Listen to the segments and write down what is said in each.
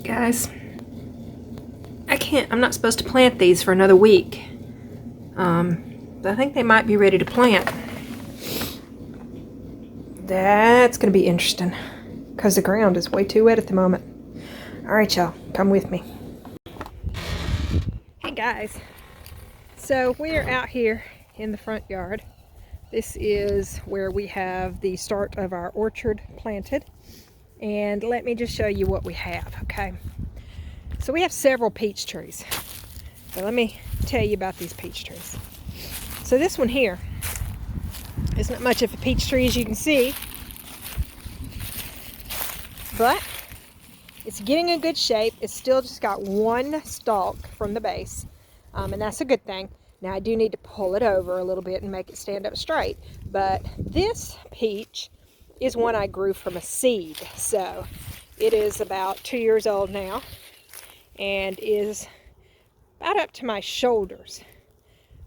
Guys, I'm not supposed to plant these for another week. But I think they might be ready to plant. That's going to be interesting because the ground is way too wet at the moment. Alright, y'all, come with me. Hey guys, so we are out here in the front yard. This is where we have the start of our orchard planted. And let me just show you what we have, okay? So we have several peach trees. So let me tell you about these peach trees. So this one here is not much of a peach tree, as you can see, but it's getting in good shape. It's still just got one stalk from the base, and that's a good thing. Now I do need to pull it over a little bit and make it stand up straight, but this peach is one I grew from a seed. So it is about 2 years old now and is about up to my shoulders.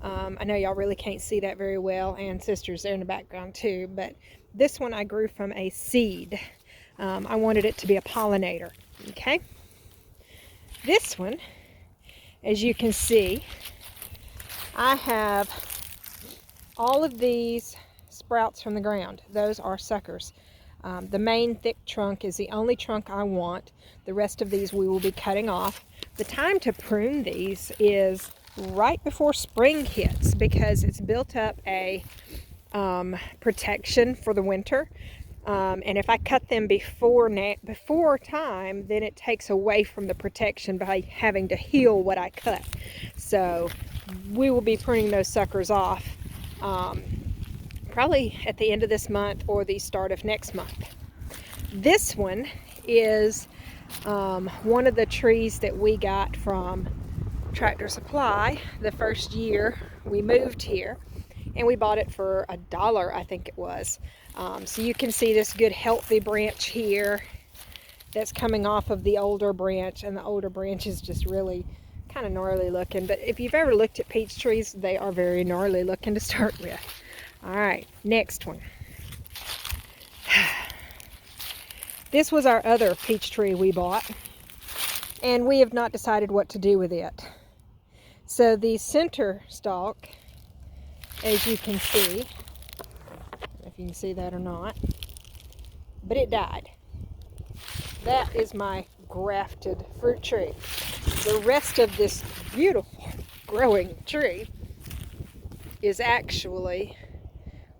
I know y'all really can't see that very well, and sisters there in the background too, but this one I grew from a seed. I wanted it to be a pollinator, okay? This one, as you can see, I have all of these sprouts from the ground. Those are suckers. The main thick trunk is the only trunk I want. The rest of these we will be cutting off. The time to prune these is right before spring hits because it's built up a protection for the winter. And if I cut them before time, then it takes away from the protection by having to heal what I cut. So we will be pruning those suckers off probably at the end of this month or the start of next month. This one is one of the trees that we got from Tractor Supply the first year we moved here, and we bought it for $1, I think it was. So you can see this good healthy branch here that's coming off of the older branch, and the older branch is just really kind of gnarly looking. But if you've ever looked at peach trees, they are very gnarly looking to start with. All right, next one. This was our other peach tree we bought, and we have not decided what to do with it. So the center stalk, as you can see, I don't know if you can see that or not, but it died. That is my grafted fruit tree. The rest of this beautiful growing tree is actually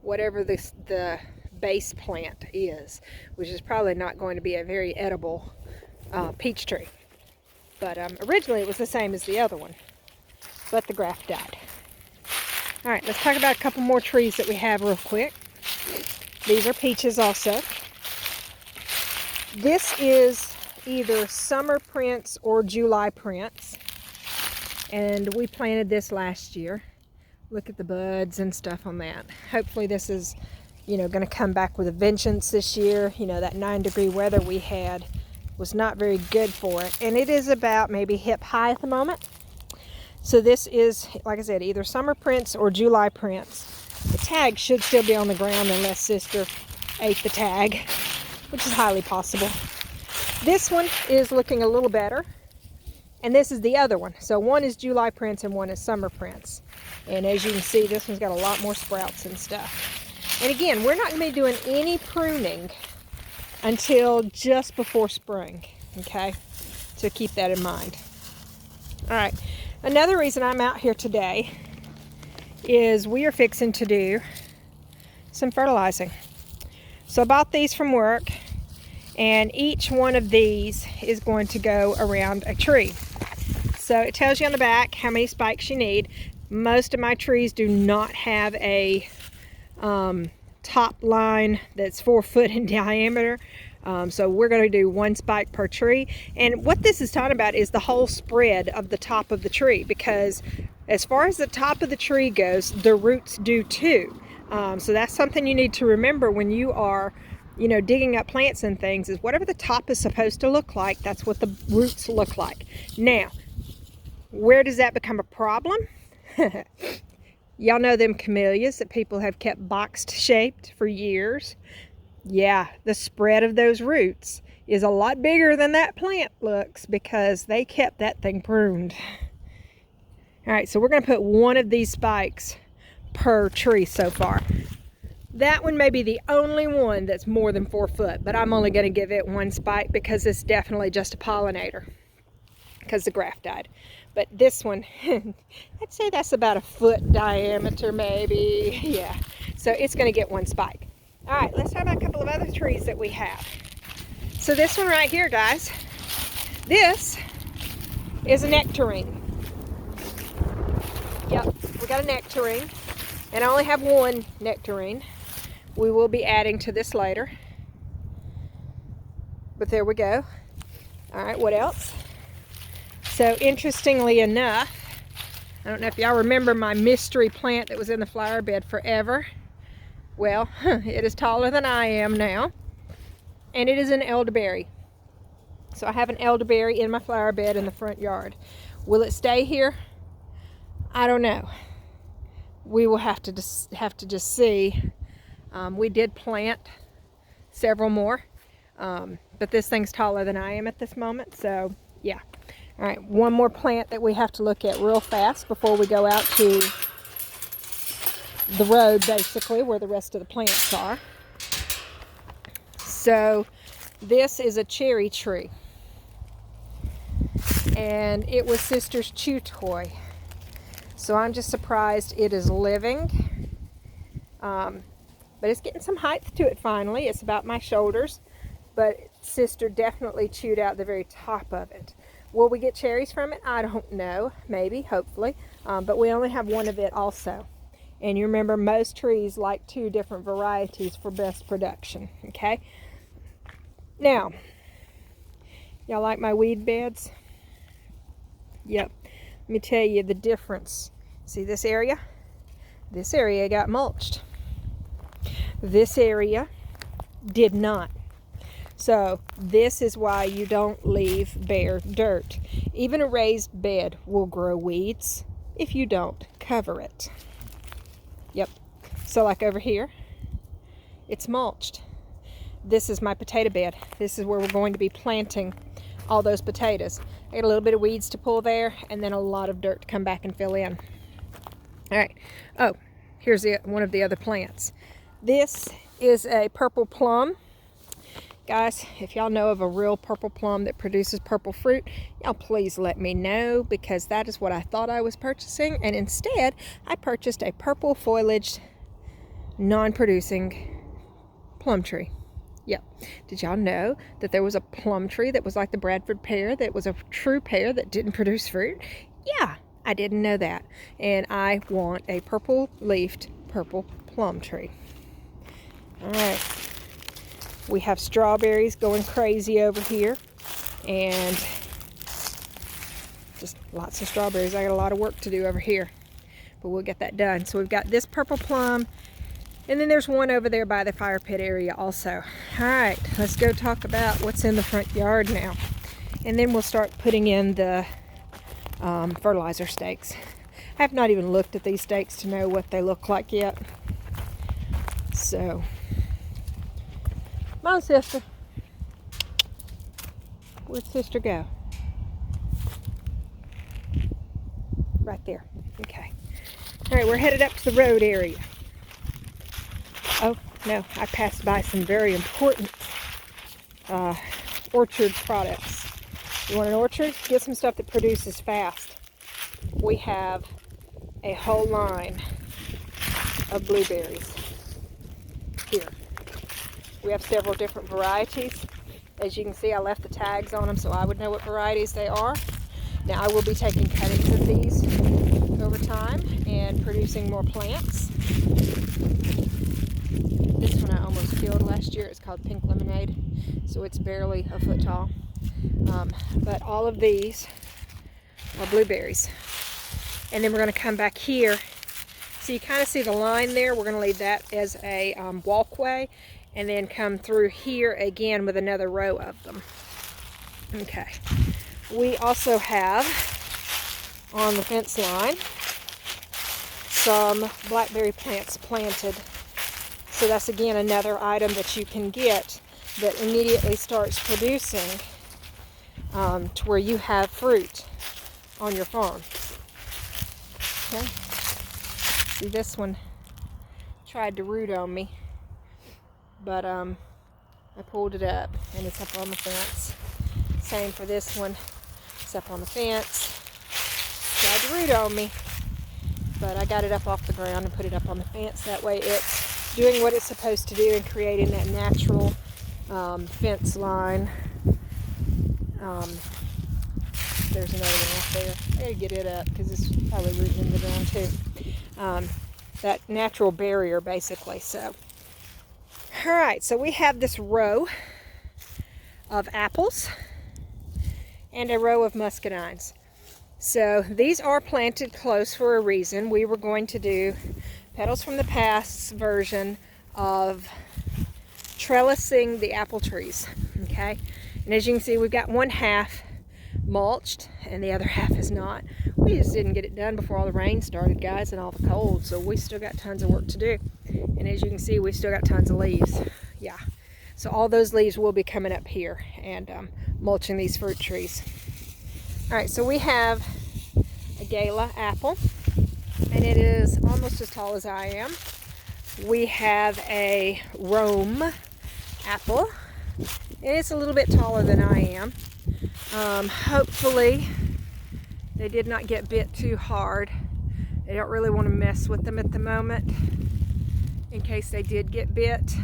whatever the base plant is, which is probably not going to be a very edible peach tree. But originally it was the same as the other one, but the graft died. All right, let's talk about a couple more trees that we have real quick. These are peaches also. This is either Summer Prince or July Prince, and we planted this last year. Look at the buds and stuff on that. Hopefully this is, going to come back with a vengeance this year. That 9-degree weather we had was not very good for it, and it is about maybe hip high at the moment. So this is, like I said, either Summer Prince or July Prince. The tag should still be on the ground unless Sister ate the tag, which is highly possible. This one is looking a little better, and this is the other one. So one is July Prince and one is Summer Prince. And as you can see, this one's got a lot more sprouts and stuff. And again, we're not going to be doing any pruning until just before spring, okay? So keep that in mind. All right, another reason I'm out here today is we are fixing to do some fertilizing. So I bought these from work, and each one of these is going to go around a tree. So it tells you on the back how many spikes you need. Most of my trees do not have a top line that's 4 foot in diameter. So we're going to do 1 spike per tree. And what this is talking about is the whole spread of the top of the tree, because as far as the top of the tree goes, the roots do too. So that's something you need to remember when you are, digging up plants and things, is whatever the top is supposed to look like, that's what the roots look like. Now, where does that become a problem? Y'all know them camellias that people have kept boxed shaped for years? Yeah, the spread of those roots is a lot bigger than that plant looks because they kept that thing pruned. All right, so we're going to put one of these spikes per tree so far. That one may be the only one that's more than 4 foot, but I'm only going to give it one spike because it's definitely just a pollinator because the graft died. But this one, I'd say that's about 1 foot diameter maybe. Yeah, so it's going to get one spike. All right, let's talk about a couple of other trees that we have. So this one right here, guys, this is a nectarine. Yep, we got a nectarine, and I only have one nectarine. We will be adding to this later. But there we go. All right, what else? So interestingly enough, I don't know if y'all remember my mystery plant that was in the flower bed forever. Well, it is taller than I am now, and it is an elderberry. So I have an elderberry in my flower bed in the front yard. Will it stay here? I don't know. We will have to just see. We did plant several more, but this thing's taller than I am at this moment, so yeah. All right, one more plant that we have to look at real fast before we go out to the road, basically, where the rest of the plants are. So this is a cherry tree, and it was Sister's chew toy. So I'm just surprised it is living. But it's getting some height to it finally. It's about my shoulders, but Sister definitely chewed out the very top of it. Will we get cherries from it? I don't know. Maybe, hopefully. But we only have one of it also. And you remember, most trees like 2 different varieties for best production, okay? Now, y'all like my weed beds? Yep. Let me tell you the difference. See this area? This area got mulched. This area did not. So this is why you don't leave bare dirt. Even a raised bed will grow weeds if you don't cover it. Yep. So like over here, it's mulched. This is my potato bed. This is where we're going to be planting all those potatoes. I got a little bit of weeds to pull there, and then a lot of dirt to come back and fill in. All right. Oh, here's one of the other plants. This is a purple plum. Guys, if y'all know of a real purple plum that produces purple fruit, y'all please let me know, because that is what I thought I was purchasing, and instead I purchased a purple foliaged, non-producing plum tree. Yep. Did y'all know that there was a plum tree that was like the Bradford pear, that was a true pear that didn't produce fruit? Yeah, I didn't know that. And I want a purple leafed purple plum tree. All right. We have strawberries going crazy over here, and just lots of strawberries. I got a lot of work to do over here, but we'll get that done. So we've got this purple plum, and then there's one over there by the fire pit area also. All right, let's go talk about what's in the front yard now, and then we'll start putting in the fertilizer stakes. I have not even looked at these stakes to know what they look like yet. So, come on, sister. Where'd Sister go? Right there. Okay. All right, we're headed up to the road area. Oh, no, I passed by some very important orchard products. You want an orchard? Get some stuff that produces fast. We have a whole line of blueberries here. We have several different varieties. As you can see, I left the tags on them so I would know what varieties they are. Now I will be taking cuttings of these over time and producing more plants. This one I almost killed last year. It's called Pink Lemonade, so it's barely a foot tall. But all of these are blueberries. And then we're going to come back here. So you kind of see the line there. We're going to leave that as a walkway, and then come through here again with another row of them. Okay. We also have on the fence line some blackberry plants planted. So that's again another item that you can get that immediately starts producing to where you have fruit on your farm. Okay. See, this one tried to root on me, but I pulled it up and it's up on the fence. Same for this one, it's up on the fence. Tried to root on me, but I got it up off the ground and put it up on the fence. That way it's doing what it's supposed to do and creating that natural fence line. There's another one up there. I gotta get it up because it's probably rooting in the ground too. That natural barrier, basically. So, all right, so we have this row of apples and a row of muscadines. So these are planted close for a reason. We were going to do Petals from the Past's version of trellising the apple trees, okay? And as you can see, we've got one half mulched and the other half is not. We just didn't get it done before all the rain started, guys, and all the cold, so we still got tons of work to do. And as you can see, we still got tons of leaves. Yeah, so all those leaves will be coming up here and mulching these fruit trees. All right, so we have a Gala apple, and it is almost as tall as I am. We have a Rome apple, and it's a little bit taller than I am. Hopefully they did not get bit too hard. They don't really want to mess with them at the moment in case they did get bit.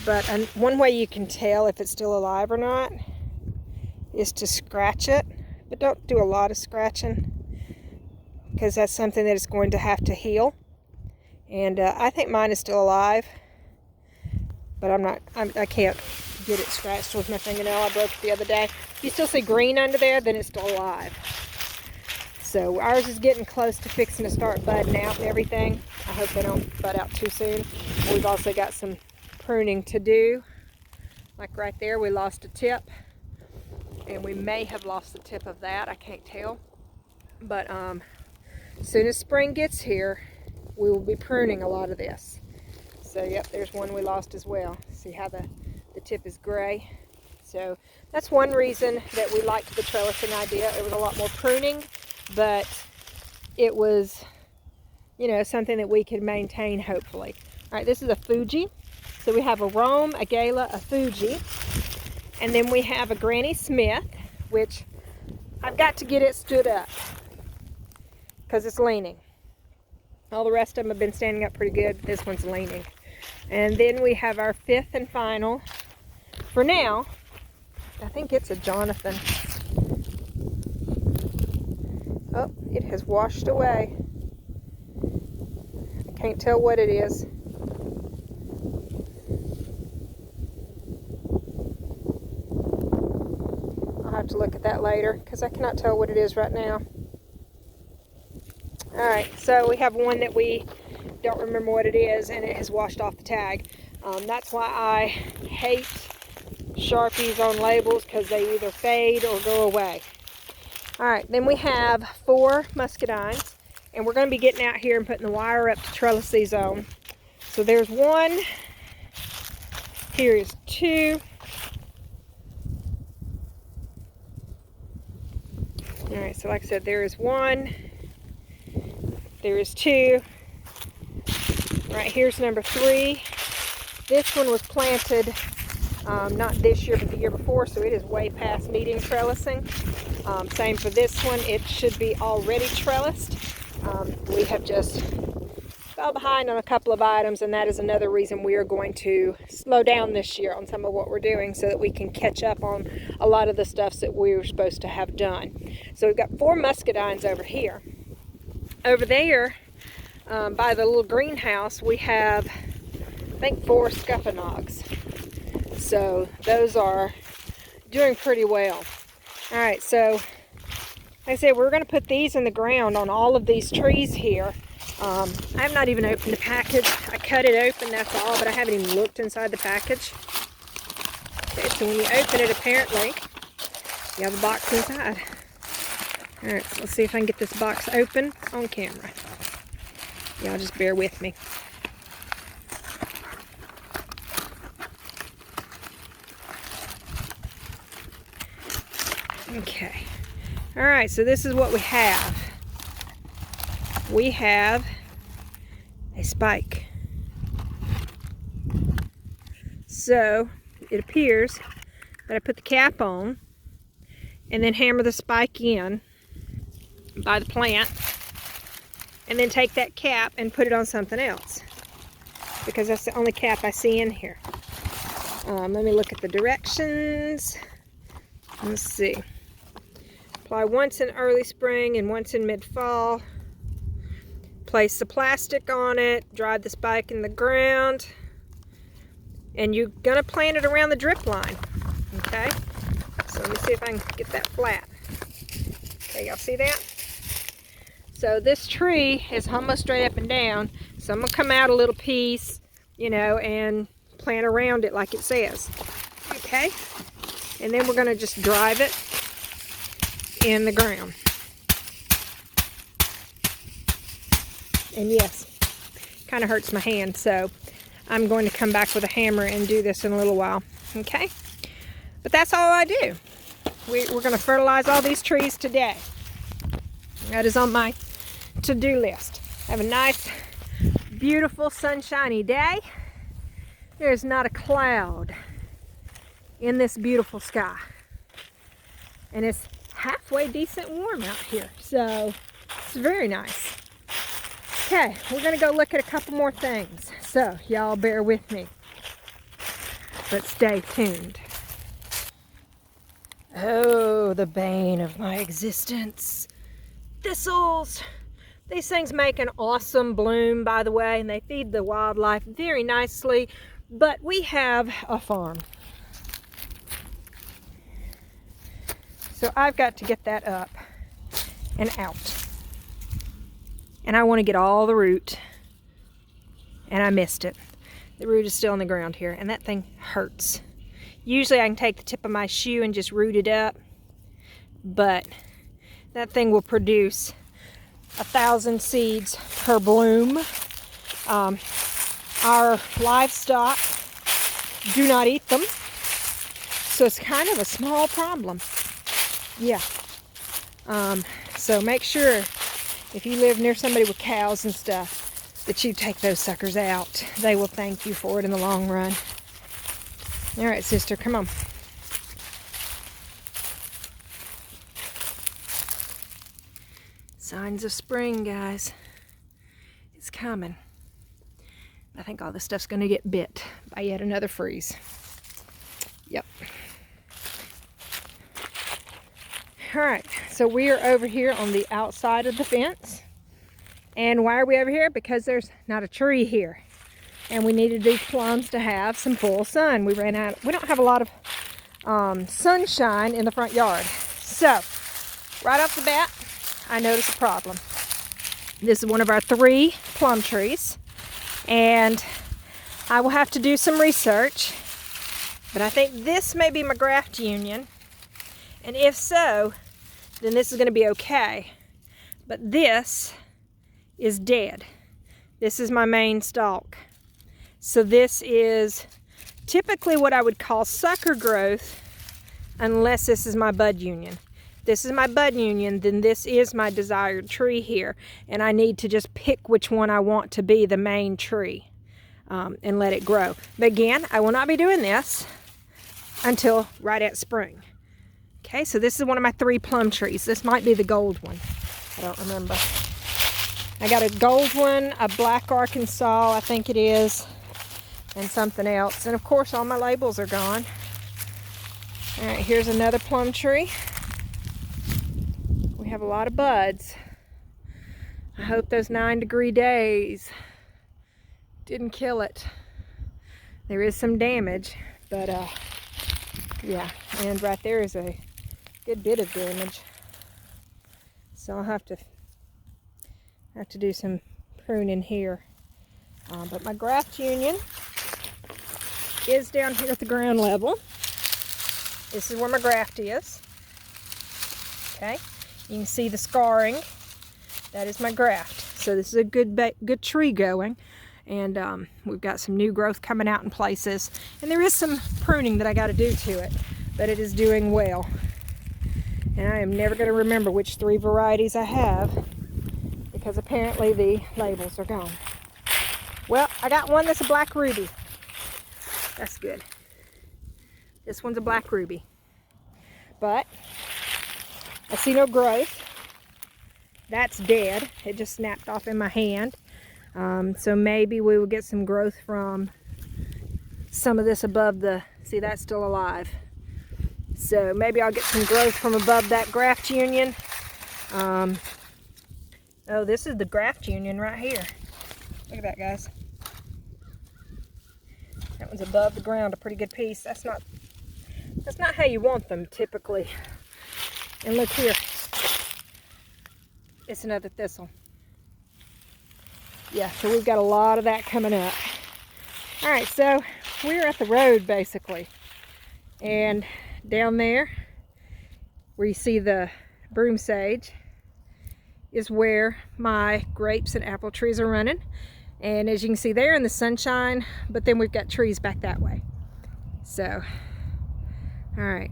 But one way you can tell if it's still alive or not is to scratch it, but don't do a lot of scratching because that's something that is going to have to heal. And I think mine is still alive, but I can't get it scratched with my fingernail. I broke it the other day. If you still see green under there, then it's still alive. So ours is getting close to fixing to start budding out and everything. I hope they don't bud out too soon. We've also got some pruning to do. Like right there, we lost a tip. And we may have lost the tip of that. I can't tell. But as soon as spring gets here, we will be pruning a lot of this. So yep, there's one we lost as well. See how the tip is gray? So that's one reason that we liked the trellising idea. It was a lot more pruning, but it was, you know, something that we could maintain, hopefully. All right, this is a Fuji. So we have a Rome, a Gala, a Fuji, and then we have a Granny Smith, which I've got to get it stood up because it's leaning. All the rest of them have been standing up pretty good. This one's leaning. And then we have our fifth and final, for now, I think it's a Jonathan. Oh, it has washed away. I can't tell what it is. I'll have to look at that later because I cannot tell what it is right now. Alright, so we have one that we don't remember what it is and it has washed off the tag. That's why I hate Sharpies on labels, because they either fade or go away. Alright, then we have 4 muscadines, and we're going to be getting out here and putting the wire up to trellis these on. So there's 1, here is 2, alright, so like I said, there is 1, there is 2, right here's number 3. This one was planted not this year, but the year before, so it is way past needing trellising. Same for this one. It should be already trellised. We have just fell behind on a couple of items, and that is another reason we are going to slow down this year on some of what we're doing so that we can catch up on a lot of the stuff that we were supposed to have done. So we've got 4 muscadines over here. Over there, by the little greenhouse, we have, I think, 4 scuppernongs. So those are doing pretty well. All right, so like I said, we're going to put these in the ground on all of these trees here. I have not even opened the package. I cut it open, that's all, but I haven't even looked inside the package. Okay, so when you open it, apparently, you have a box inside. All right, so let's see if I can get this box open on camera. Y'all just bear with me. Okay. All right, so this is what we have. We have a spike. So it appears that I put the cap on and then hammer the spike in by the plant, and then take that cap and put it on something else, because that's the only cap I see in here. Let me look at the directions. Let's see. Apply once in early spring and once in mid-fall. Place the plastic on it, drive the spike in the ground, and you're gonna plant it around the drip line, okay? So let me see if I can get that flat. Okay, y'all see that? So this tree is almost straight up and down, so I'm gonna come out a little piece, you know, and plant around it like it says, okay? And then we're gonna just drive it in the ground. And yes, kind of hurts my hand, so I'm going to come back with a hammer and do this in a little while, okay? But that's all I do. We're going to fertilize all these trees today. That is on my to-do list. Have a nice, beautiful, sunshiny day. There's not a cloud in this beautiful sky. And it's halfway decent warm out here, so it's very nice. Okay, we're gonna go look at a couple more things, so y'all bear with me, but stay tuned. Oh, the bane of my existence, thistles. These things make an awesome bloom, by the way, and they feed the wildlife very nicely, but we have a farm. So I've got to get that up and out. And I want to get all the root, and I missed it. The root is still on the ground here, and that thing hurts. Usually I can take the tip of my shoe and just root it up, but that thing will produce 1,000 seeds per bloom. Our livestock do not eat them, so it's kind of a small problem. Yeah. So make sure, if you live near somebody with cows and stuff, that you take those suckers out. They will thank you for it in the long run. All right, sister, come on. Signs of spring, guys. It's coming. I think all this stuff's going to get bit by yet another freeze. Yep. All right, so we are over here on the outside of the fence. And why are we over here? Because there's not a tree here. And we needed these plums to have some full sun. We don't have a lot of sunshine in the front yard. So, right off the bat, I noticed a problem. This is one of our 3 plum trees. And I will have to do some research. But I think this may be my graft union. And if so, then this is going to be okay. But this is dead. This is my main stalk. So this is typically what I would call sucker growth, unless this is my bud union. If this is my bud union, then this is my desired tree here. And I need to just pick which one I want to be the main tree and let it grow. But again, I will not be doing this until right at spring. Okay, so this is one of my 3 plum trees. This might be the gold one. I don't remember. I got a gold one, a black Arkansas, I think it is, and something else. And of course, all my labels are gone. All right, here's another plum tree. We have a lot of buds. I hope those 9-degree days didn't kill it. There is some damage, but yeah, and right there is a good bit of damage. So I'll have to do some pruning here. But my graft union is down here at the ground level. This is where my graft is. Okay, you can see the scarring. That is my graft. So this is a good tree going. And we've got some new growth coming out in places. And there is some pruning that I got to do to it, but it is doing well. And I am never going to remember which 3 varieties I have, because apparently the labels are gone. Well, I got one that's a black ruby. That's good. This one's a black ruby. But I see no growth. That's dead. It just snapped off in my hand. So maybe we will get some growth from some of this above the, see, that's still alive. So maybe I'll get some growth from above that graft union. Oh, this is the graft union right here. Look at that, guys. That one's above the ground, a pretty good piece. That's not how you want them typically. And look here. It's another thistle. Yeah, so we've got a lot of that coming up. All right, so we're at the road basically. And down there, where you see the broom sage, is where my grapes and apple trees are running. And as you can see, they're in the sunshine, but then we've got trees back that way. So, all right.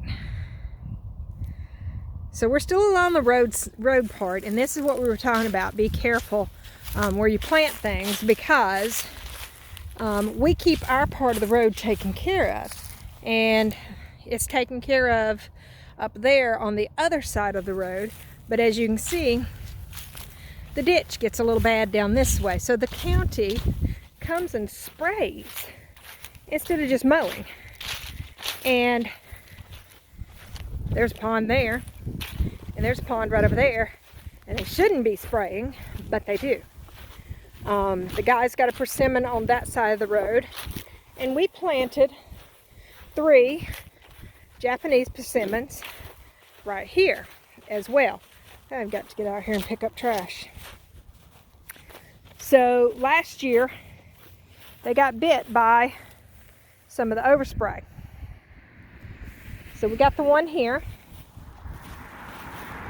So we're still along the road part, and this is what we were talking about. Be careful where you plant things, because we keep our part of the road taken care of, and it's taken care of up there on the other side of the road. But as you can see, the ditch gets a little bad down this way, so the county comes and sprays instead of just mowing. And there's a pond there, and there's a pond right over there, and they shouldn't be spraying, but they do. The guy's got a persimmon on that side of the road, and we planted 3 Japanese persimmons right here as well. I've got to get out here and pick up trash. So last year they got bit by some of the overspray. So we got the one here.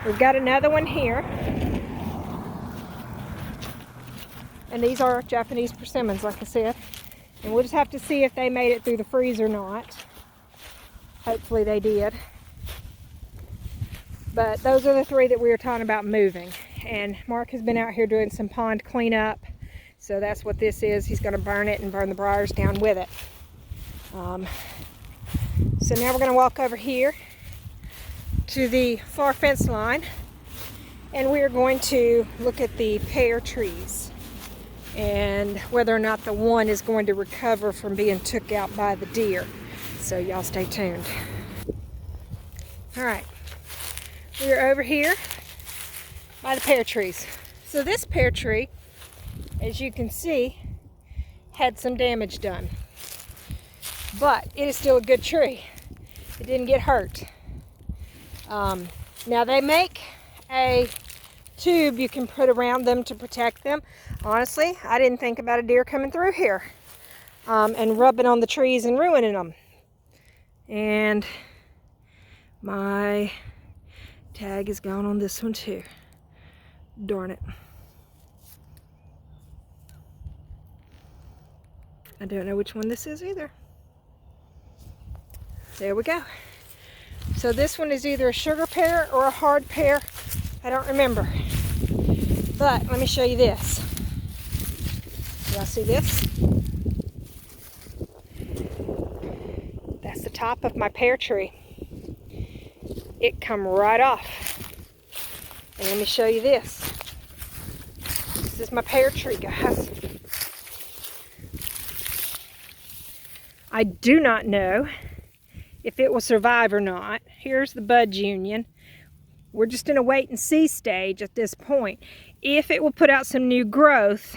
We've got another one here. And these are Japanese persimmons, like I said. And we'll just have to see if they made it through the freeze or not. Hopefully they did. But those are the 3 that we were talking about moving. And Mark has been out here doing some pond cleanup. So that's what this is. He's going to burn it and burn the briars down with it. So now we're going to walk over here to the far fence line. And we're going to look at the pear trees, and whether or not the one is going to recover from being took out by the deer. So y'all stay tuned. All right. We're over here by the pear trees. So this pear tree, as you can see, had some damage done. But it is still a good tree. It didn't get hurt. Now they make a tube you can put around them to protect them. Honestly, I didn't think about a deer coming through here and rubbing on the trees and ruining them. And my tag is gone on this one too. Darn it. I don't know which one this is either. There we go. So this one is either a sugar pear or a hard pear. I don't remember. But let me show you this. Y'all see this? That's the top of my pear tree. It come right off. And let me show you this. This is my pear tree, guys. I do not know if it will survive or not. Here's the bud union. We're just in a wait and see stage at this point. If it will put out some new growth,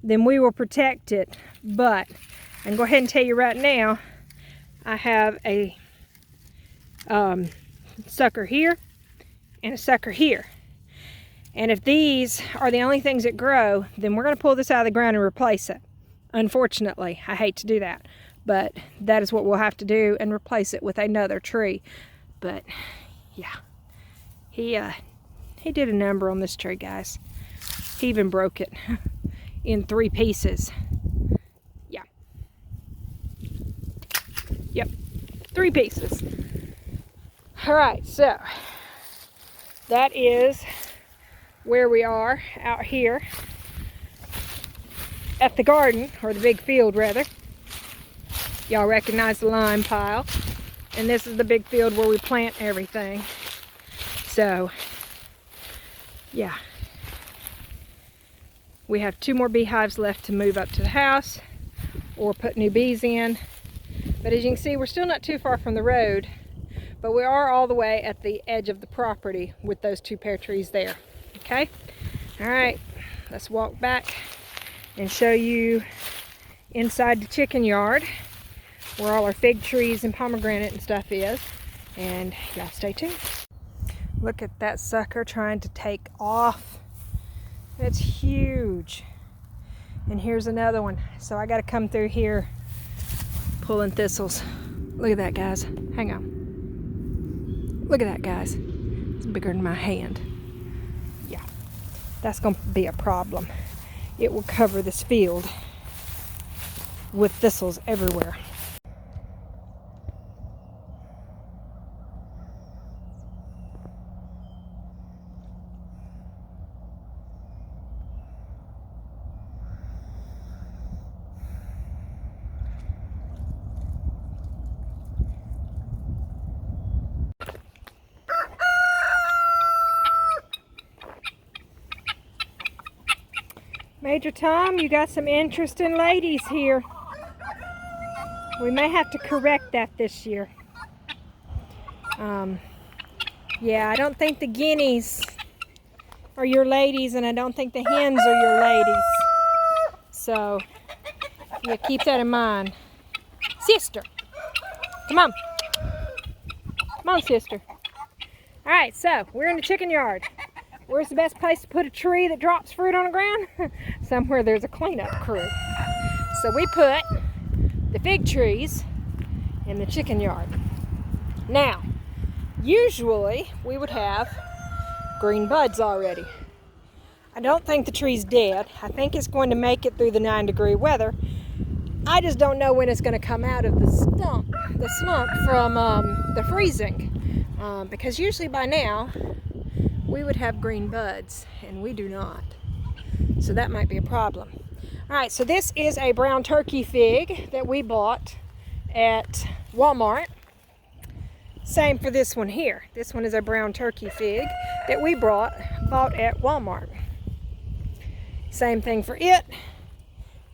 then we will protect it. But I can go ahead and tell you right now, I have a sucker here and a sucker here. And if these are the only things that grow, then we're going to pull this out of the ground and replace it. Unfortunately, I hate to do that, but that is what we'll have to do, and replace it with another tree. But yeah, he did a number on this tree, guys. He even broke it in 3 pieces. Yeah. Yep, 3 pieces. All right, so that is where we are out here at the garden, or the big field rather. Y'all recognize the lime pile. And this is the big field where we plant everything. So, yeah. We have 2 more beehives left to move up to the house or put new bees in. But as you can see, we're still not too far from the road, but we are all the way at the edge of the property with those 2 pear trees there. Okay? All right, let's walk back and show you inside the chicken yard where all our fig trees and pomegranate and stuff is. And y'all stay tuned. Look at that sucker trying to take off. It's huge. And here's another one. So I gotta come through here pulling thistles. Look at that, guys. Hang on. Look at that, guys. It's bigger than my hand. Yeah, that's gonna be a problem. It will cover this field with thistles everywhere. Major Tom, you got some interesting ladies here. We may have to correct that this year. Yeah, I don't think the guineas are your ladies, and I don't think the hens are your ladies. So, yeah, keep that in mind. Sister, come on. Come on, sister. All right, so we're in the chicken yard. Where's the best place to put a tree that drops fruit on the ground? Somewhere there's a cleanup crew. So we put the fig trees in the chicken yard. Now, usually we would have green buds already. I don't think the tree's dead. I think it's going to make it through the 9-degree weather. I just don't know when it's going to come out of the slump from the freezing. Because usually by now, we would have green buds, and we do not. So that might be a problem. All right, so this is a brown turkey fig that we bought at Walmart. Same for this one here. This one is a brown turkey fig that we bought at Walmart. Same thing for it.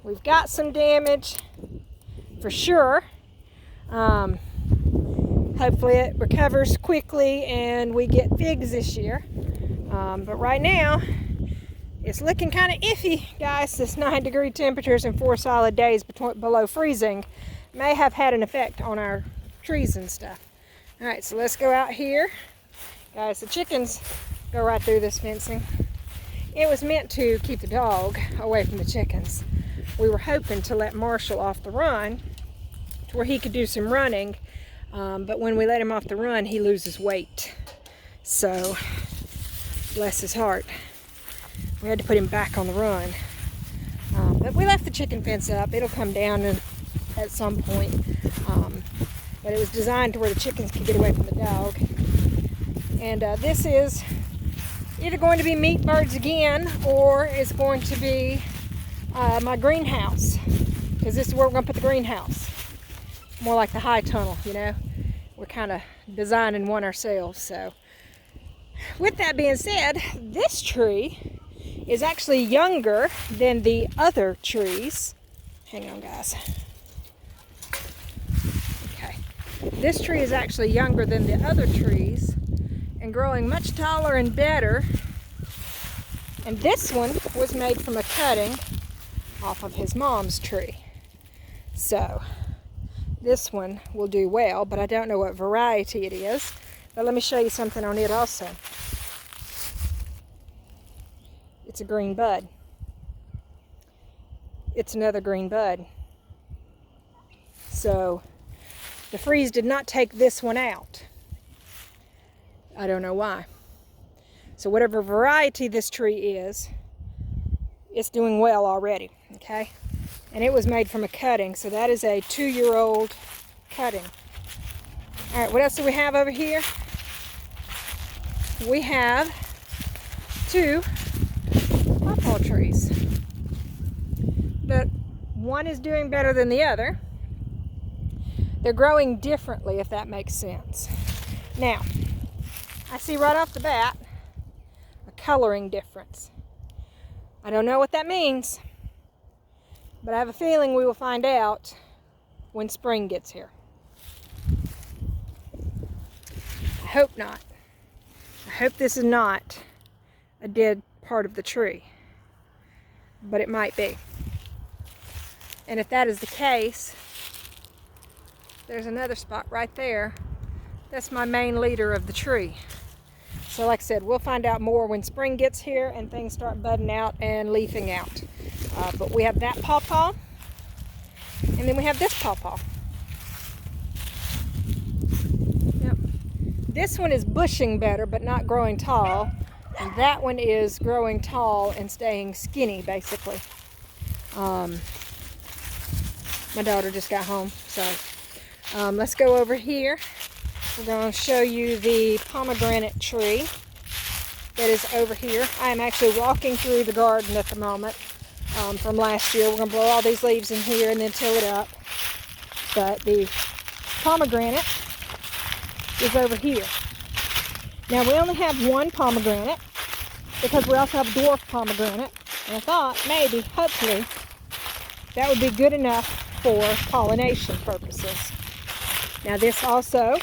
We've got some damage for sure. Hopefully it recovers quickly and we get figs this year. But right now, it's looking kind of iffy, guys. This 9-degree temperatures and 4 solid days below freezing may have had an effect on our trees and stuff. All right, so let's go out here. Guys, the chickens go right through this fencing. It was meant to keep the dog away from the chickens. We were hoping to let Marshall off the run to where he could do some running. But when we let him off the run, he loses weight. So, bless his heart, we had to put him back on the run. But we left the chicken fence up. It'll come down at some point. But it was designed to where the chickens could get away from the dog. And this is either going to be meat birds again, or it's going to be my greenhouse. Because this is where we're going to put the greenhouse. More like the high tunnel, you know. We're kind of designing one ourselves. So, with that being said, this tree is actually younger than the other trees. Hang on, guys. Okay. This tree is actually younger than the other trees and growing much taller and better. And this one was made from a cutting off of his mom's tree. So, this one will do well, but I don't know what variety it is. But let me show you something on it also. It's a green bud. It's another green bud. So, the freeze did not take this one out. I don't know why. So whatever variety this tree is, it's doing well already, okay? And it was made from a cutting, so that is a 2-year-old cutting. All right, what else do we have over here? we have 2 pawpaw trees. One is doing better than the other. They're growing differently, if that makes sense. Now, I see right off the bat a coloring difference. I don't know what that means, but I have a feeling we will find out when spring gets here. I hope not. I hope this is not a dead part of the tree, but it might be. And if that is the case, there's another spot right there. That's my main leader of the tree. So like I said, we'll find out more when spring gets here and things start budding out and leafing out. But we have that pawpaw, and then we have this pawpaw. Yep. This one is bushing better, but not growing tall. And that one is growing tall and staying skinny, basically. My daughter just got home, so let's go over here. We're going to show you the pomegranate tree that is over here. I am actually walking through the garden at the moment from last year. We're going to blow all these leaves in here and then till it up. But the pomegranate is over here. Now we only have 1 pomegranate because we also have dwarf pomegranate. And I thought maybe, hopefully, that would be good enough for pollination purposes. Now this also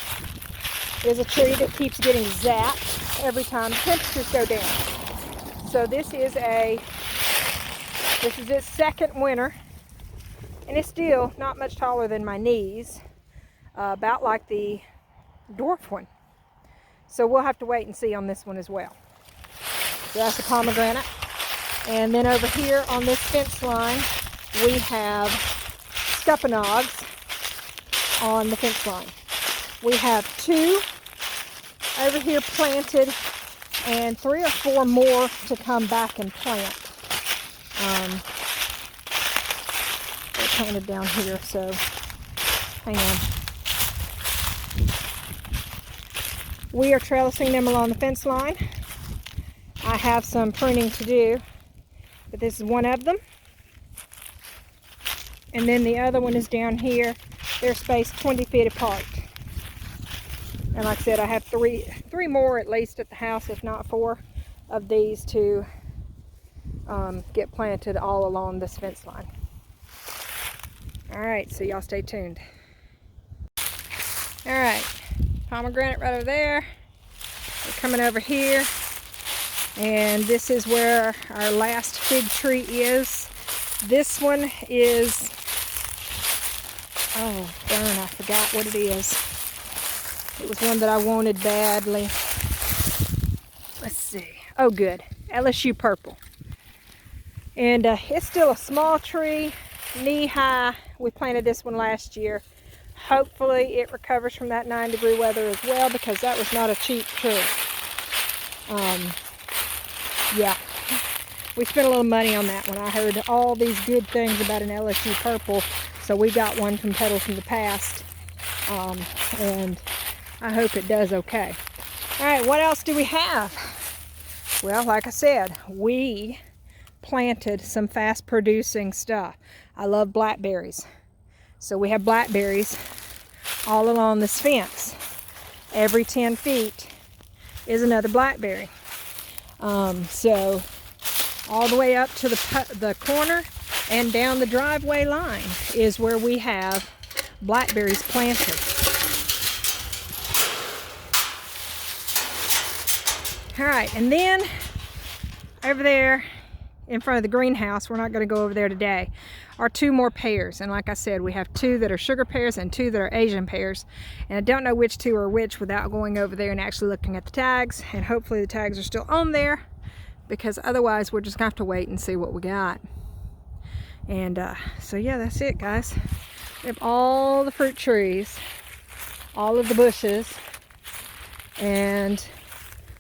is a tree that keeps getting zapped every time temperatures go down. So this is its second winter, and it's still not much taller than my knees, about like the dwarf one. So we'll have to wait and see on this one as well. So that's a pomegranate. And then over here on this fence line, we have scuppernongs on the fence line. We have 2 over here planted and 3 or 4 more to come back and plant. They're planted down here, so hang on. We are trellising them along the fence line. I have some pruning to do, but this is one of them. And then the other one is down here. They're spaced 20 feet apart. And like I said, I have three more at least at the house, if not 4 of these to get planted all along this fence line. All right, so y'all stay tuned. All right, pomegranate right over there. We're coming over here. And this is where our last fig tree is. This one is, oh darn, I forgot what it is. It was one that I wanted badly. Let's see. Oh good, LSU purple. And it's still a small tree, knee high. We planted this one last year. Hopefully it recovers from that 9-degree weather as well, because that was not a cheap tree. Yeah, we spent a little money on that one. I heard all these good things about an LSU purple, so we got one from Petals from the Past, and I hope it does okay. All right, what else do we have? Well, like I said, we planted some fast-producing stuff. I love blackberries, so we have blackberries all along this fence. Every 10 feet is another blackberry. So all the way up to the corner and down the driveway line is where we have blackberries planted. All right, and then over there in front of the greenhouse, we're not going to go over there today, are 2 more pears. And like I said, we have 2 that are sugar pears and 2 that are Asian pears. And I don't know which 2 are which without going over there and actually looking at the tags. And hopefully the tags are still on there, because otherwise we're just going to have to wait and see what we got. And so yeah, that's it, guys. We have all the fruit trees, all of the bushes, and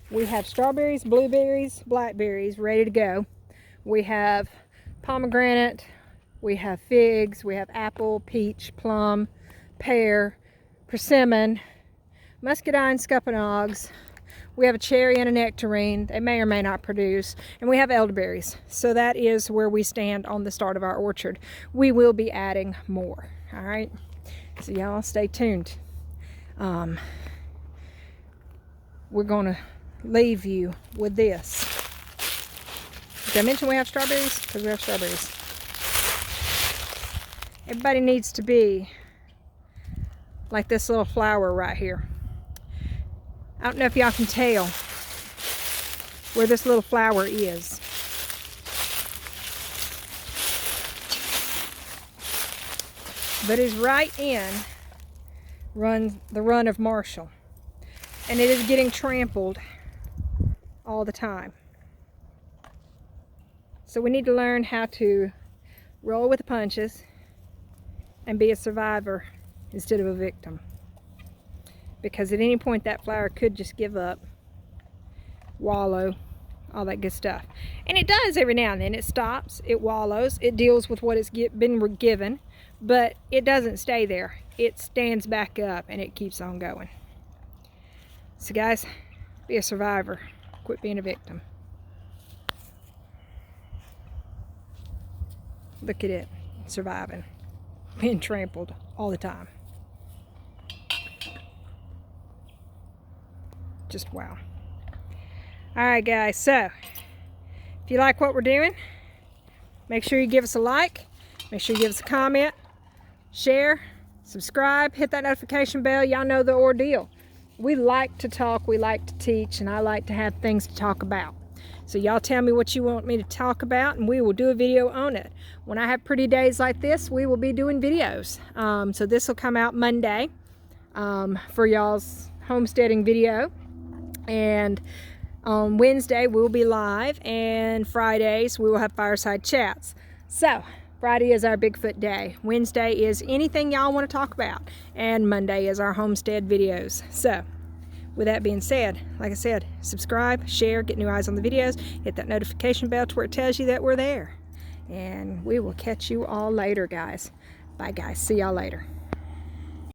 we have strawberries, blueberries, blackberries ready to go. We have pomegranate, we have figs, we have apple, peach, plum, pear, persimmon, muscadine, scuppernongs. We have a cherry and a nectarine. They may or may not produce. And we have elderberries. So that is where we stand on the start of our orchard. We will be adding more. All right. So y'all stay tuned. We're going to leave you with this. Did I mention we have strawberries? Because we have strawberries. Everybody needs to be like this little flower right here. I don't know if y'all can tell where this little flower is. But it's right in the run of Marshall. And it is getting trampled all the time. So we need to learn how to roll with the punches and be a survivor instead of a victim. Because at any point that flower could just give up, wallow, all that good stuff. And it does every now and then. It stops, it wallows, it deals with what it's been given, but it doesn't stay there. It stands back up and it keeps on going. So guys, be a survivor. Quit being a victim. Look at it, surviving, being trampled all the time. Just wow. All right, guys, so if you like what we're doing, make sure you give us a like, make sure you give us a comment, share, subscribe, hit that notification bell. Y'all know the ordeal. We like to talk, we like to teach, and I like to have things to talk about. So y'all tell me what you want me to talk about, and we will do a video on it. When I have pretty days like this, we will be doing videos. So this will come out Monday for y'all's homesteading video. And on Wednesday, we'll be live, and Fridays, we will have fireside chats. So Friday is our Bigfoot day. Wednesday is anything y'all want to talk about. And Monday is our homestead videos. So with that being said, like I said, subscribe, share, get new eyes on the videos, hit that notification bell to where it tells you that we're there. And we will catch you all later, guys. Bye, guys. See y'all later.